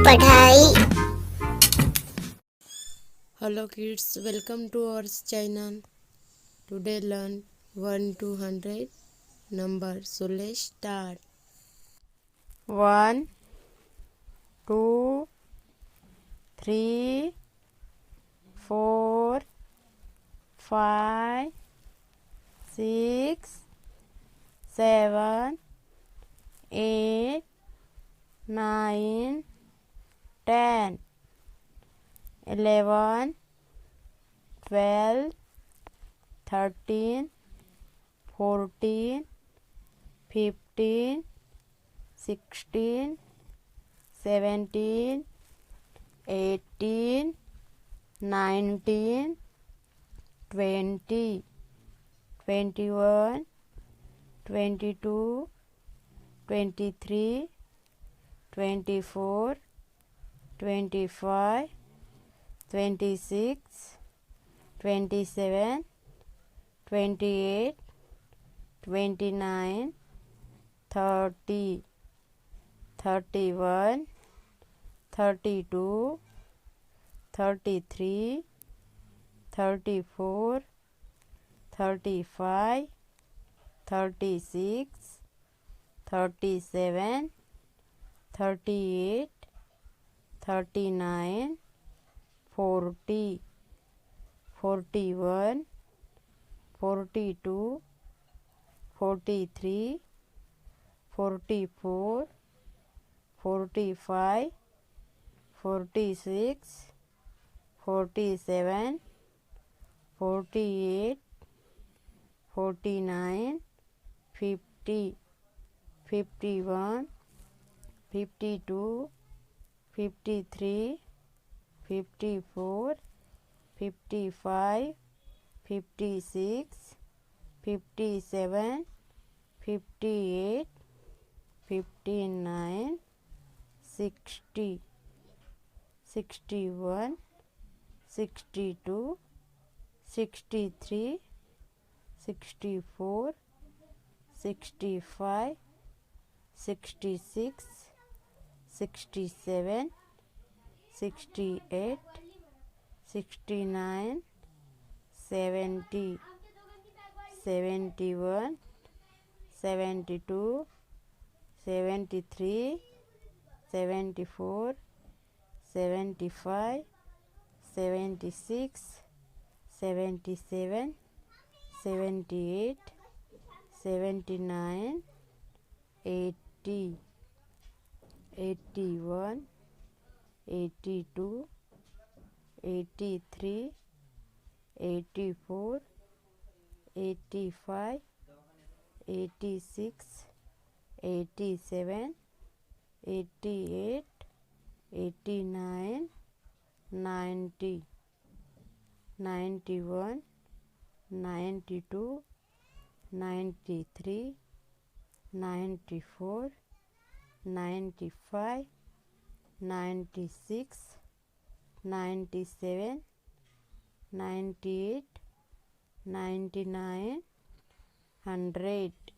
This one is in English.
पढ़ाई। Hello kids, welcome to our channel. Today learn 1 to 100 number. So let's start. 1 2 3 4 5 6 7 8 9 10 11 12 13 14 15 16 17 18 19 20 21 22 23 24 25 26 27 28 29 30 31 32 33 34 35 36 37 38 39 40 41 42 43 44 45 46 47 48 49 50 51 52 53 54 55 56 57 58 59 60 61 62 63 64 65 66 67 68 69 70 71 72 73 74 75 76 77 78 79 80 81 82 83 84 85 86 87 88 89 90 91 92 93 94 95 96 97 98 99 100